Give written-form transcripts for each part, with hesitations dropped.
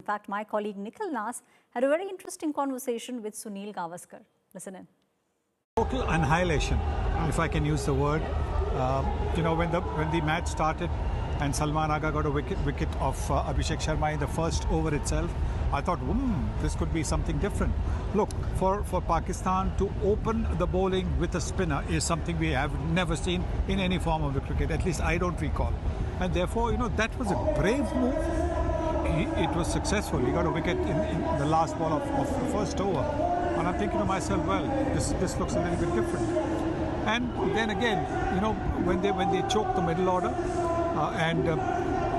fact, my colleague Nikhil Nas had a very interesting conversation with Sunil Gavaskar. Listen in. Total annihilation, if I can use the word. When the match started and Salman Agha got a wicket of Abhishek Sharma in the first over itself, I thought, this could be something different. Look, for Pakistan to open the bowling with a spinner is something we have never seen in any form of the cricket, at least I don't recall. And therefore, that was a brave move. It was successful. He got a wicket in the last ball of the first over. And I'm thinking to myself, well, this looks a little bit different. And then again, when they choked the middle order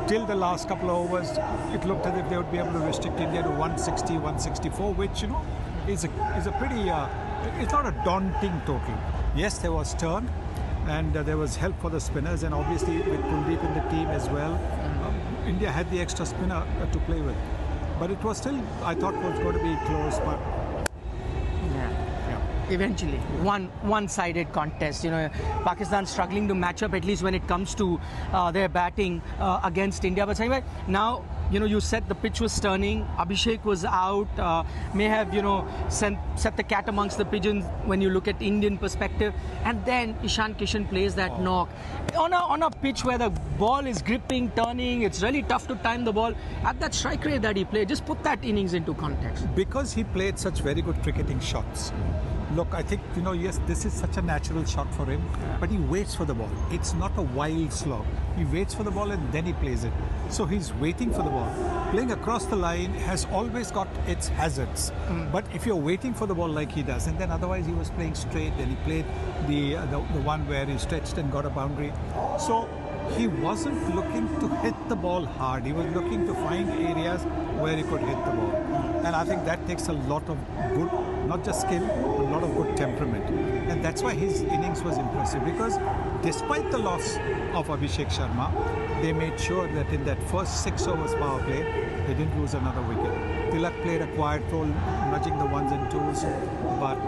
till the last couple of overs, it looked as if they would be able to restrict India to 160, 164, which is a pretty. It's not a daunting total. Yes, there was turn, and there was help for the spinners, and obviously with Kuldeep in the team as well, India had the extra spinner to play with. But it was still, I thought, was going to be close, but. Eventually, one-sided contest. Pakistan struggling to match up, at least when it comes to their batting against India. But anyway, now you said the pitch was turning. Abhishek was out. May have set the cat amongst the pigeons when you look at Indian perspective. And then Ishan Kishan plays that knock on a pitch where the ball is gripping, turning. It's really tough to time the ball at that strike rate that he played. Just put that innings into context. Because he played such very good cricketing shots. Look, I think, yes, this is such a natural shot for him, but he waits for the ball. It's not a wild slog. He waits for the ball and then he plays it. So he's waiting for the ball. Playing across the line has always got its hazards. But if you're waiting for the ball like he does, and then otherwise he was playing straight, then he played the one where he stretched and got a boundary. So he wasn't looking to hit the ball hard. He was looking to find areas where he could hit the ball. And I think that takes a lot of good, not just skill, but a lot of good temperament. And that's why his innings was impressive, because despite the loss of Abhishek Sharma, they made sure that in that first 6 overs power play, they didn't lose another wicket. Tilak played a quiet role, nudging the ones and twos, but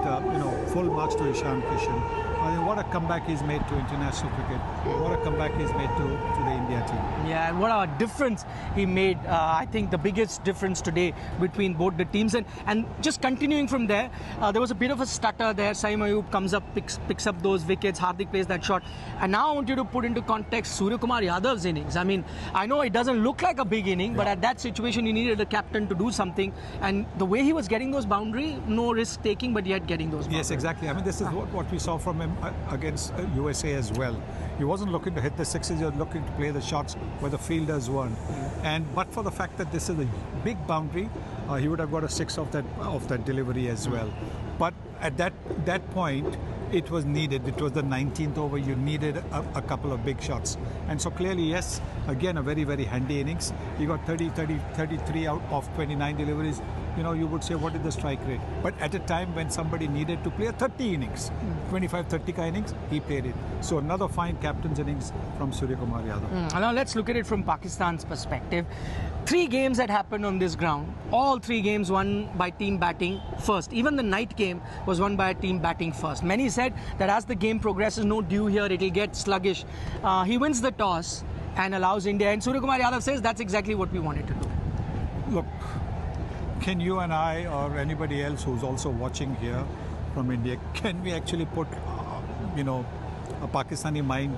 full marks to Ishan Kishan. I mean, what a comeback he's made to international cricket. What a comeback he's made to the India team. Yeah, and what a difference he made. I think the biggest difference today between both the teams. And just continuing from there, there was a bit of a stutter there. Saim Ayub comes up, picks up those wickets. Hardik plays that shot. And now I want you to put into context Suryakumar Yadav's innings. I mean, I know it doesn't look like a big inning, but at that situation, you needed a captain to do something. And the way he was getting those boundaries, no risk taking, but yet getting those boundaries. Yes, exactly. I mean, this is what we saw from him against USA as well. He wasn't looking to hit the sixes, he was looking to play the shots where the fielders weren't. But for the fact that this is a big boundary, he would have got a six of that delivery as well. But at that point, it was needed. It was the 19th over. You needed a couple of big shots. And so clearly, yes, again, a very, very handy innings. He got 33 out of 29 deliveries. You would say, what is the strike rate? But at a time when somebody needed to play a 30 innings, 25-30 innings, he played it. So another fine captain's innings from Suryakumar Yadav. Now let's look at it from Pakistan's perspective. 3 games that happened on this ground. All 3 games won by team batting first. Even the night game was won by a team batting first. Many said that as the game progresses, no dew here, it'll get sluggish. He wins the toss and allows India. And Suryakumar Yadav says that's exactly what we wanted to do. Look, can you and I or anybody else who's also watching here from India, can we actually put, a Pakistani mind?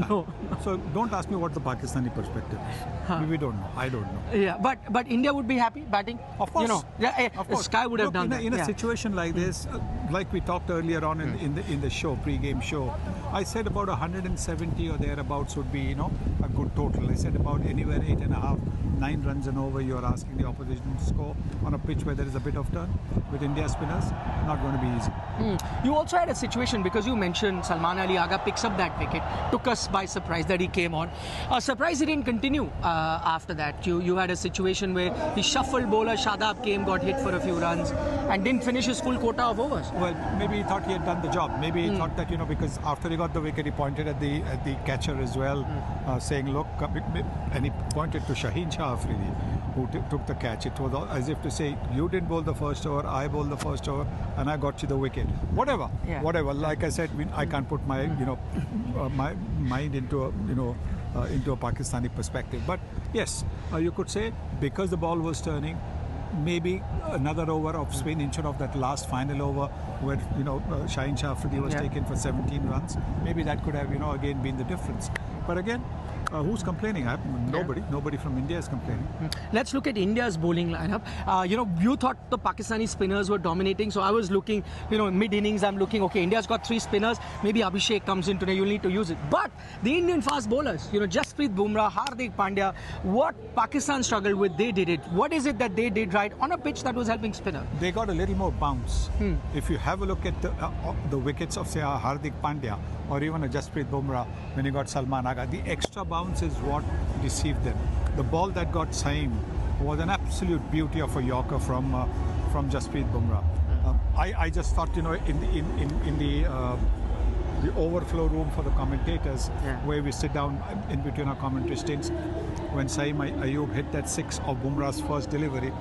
No. So don't ask me what the Pakistani perspective is. We don't know. I don't know. Yeah, but India would be happy batting. Of course. Of course. Sky would have done that. In a situation like this, like we talked earlier on in the show, pre-game show, I said about 170 or thereabouts would be, a good total. I said about anywhere 8.5, 9 runs and over. You're asking the opposition to score on a pitch where there is a bit of turn with India spinners. Not going to be easy. You also had a situation, because you mentioned Salman Ali Agha picks up that wicket, took us by surprise that he came on. Surprise he didn't continue after that. You had a situation where the shuffled bowler Shadab came, got hit for a few runs and didn't finish his full quota of overs. Well, maybe he thought he had done the job. Maybe he thought that, because after he got the wicket, he pointed at the catcher as well, saying, look, and he pointed to Shaheen Shah Afridi, who took the catch. It was as if to say, you didn't bowl the first over, I bowled the first over, and I got you the wicket. Whatever. Like I said, I can't put my, my mind into into a Pakistani perspective. But yes, you could say because the ball was turning, maybe another over of spin instead of that last final over where Shaheen Shah Afridi was taken for 17 runs. Maybe that could have again been the difference. But again, who's complaining? Nobody from India is complaining. Let's look at India's bowling lineup. You thought the Pakistani spinners were dominating, so I was looking, mid-innings, I'm looking, okay, India's got 3 spinners, maybe Abhishek comes in today, you'll need to use it. But the Indian fast bowlers, Jasprit, Bumrah, Hardik, Pandya, what Pakistan struggled with, they did it. What is it that they did right on a pitch that was helping spinner? They got a little more bounce. If you have a look at the wickets of, say, Hardik Pandya or even a Jasprit Bumrah, when you got Salman Agha, the extra bounce is what deceived them. The ball that got Saeem was an absolute beauty of a Yorker from Jasprit Bumrah. I just thought, in the overflow room for the commentators, where we sit down in between our commentary stints, when Saeem Ayub hit that 6 of Bumrah's first delivery,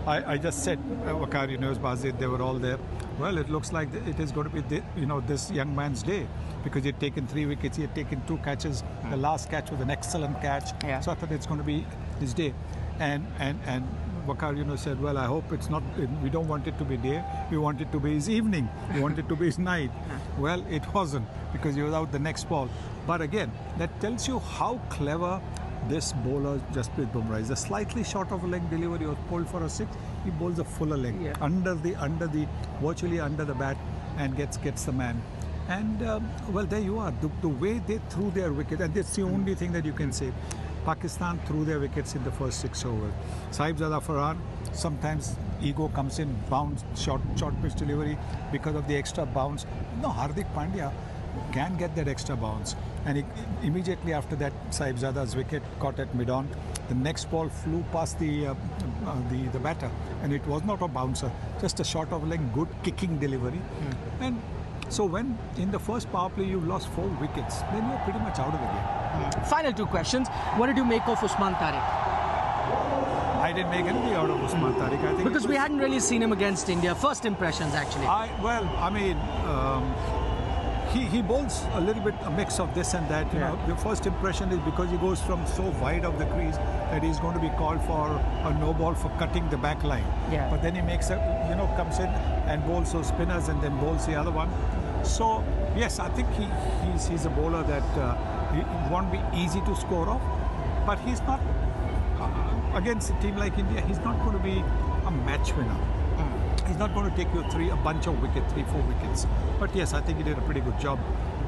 I just said, Wakari News Bazid, they were all there. Well, it looks like it is going to be this young man's day, because he had taken 3 wickets, he had taken 2 catches. The last catch was an excellent catch. So I thought it's going to be his day. And Wakar said, well, I hope it's not, we don't want it to be day, we want it to be his evening, we want it to be his night. Well, it wasn't, because he was out the next ball. But again, that tells you how clever this bowler Jasprit Bumrah is. A slightly short of a leg delivery was pulled for a 6, he bowls a fuller leg, virtually under the bat, and gets the man. And well, there you are. The way they threw their wicket, and that's the only thing that you can say. Pakistan threw their wickets in the first 6 overs. Sahibzada Farhan, sometimes ego comes in, bounce, short pitch delivery because of the extra bounce. Hardik Pandya can get that extra bounce. And immediately after that, Sahibzada's wicket caught at mid-on. The next ball flew past the batter, and it was not a bouncer, just a short of leg, good kicking delivery. And so when in the first power play you lost 4 wickets, then you're pretty much out of the game. Final 2 questions. What did you make of Usman Tariq? I didn't make anything out of Usman Tariq. I think because we hadn't really seen him against India. First impressions, actually. He bowls a little bit a mix of this and that. The first impression is because he goes from so wide of the crease that he's going to be called for a no ball for cutting the back line. But then he makes comes in and bowls those spinners and then bowls the other one. So yes, I think he's a bowler that it won't be easy to score off, but he's not against a team like India. He's not going to be a match winner. He's not going to take you a bunch of wickets, 3-4 wickets. But yes, I think he did a pretty good job.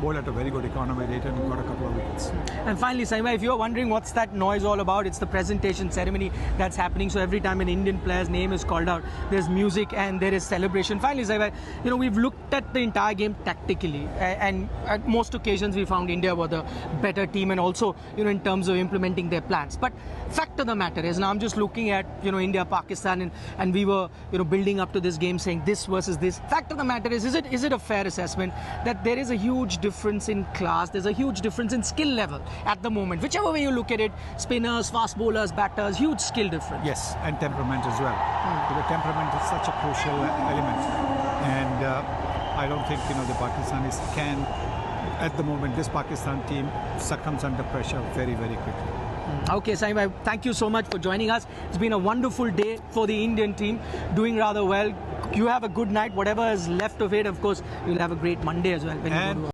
Bowled at a very good economy rate and got a couple of wickets. And finally, Saima, if you're wondering what's that noise all about, it's the presentation ceremony that's happening. So every time an Indian player's name is called out, there's music and there is celebration. Finally, Saima, we've looked at the entire game tactically, and at most occasions we found India were the better team, and also in terms of implementing their plans. But fact of the matter is, now I'm just looking at India, Pakistan, and we were building up to this game saying this versus this. Fact of the matter is it a fair assessment that there is a huge difference in class, there's a huge difference in skill level at the moment, whichever way you look at it, spinners, fast bowlers, batters, huge skill difference? Yes, and temperament as well. The temperament is such a crucial element, and I don't think the Pakistanis can, at the moment, this Pakistan team succumbs under pressure very, very quickly. Okay, Saima, thank you so much for joining us. It's been a wonderful day for the Indian team, doing rather well. You have a good night, whatever is left of it. Of course, you'll have a great Monday as well when you go to work.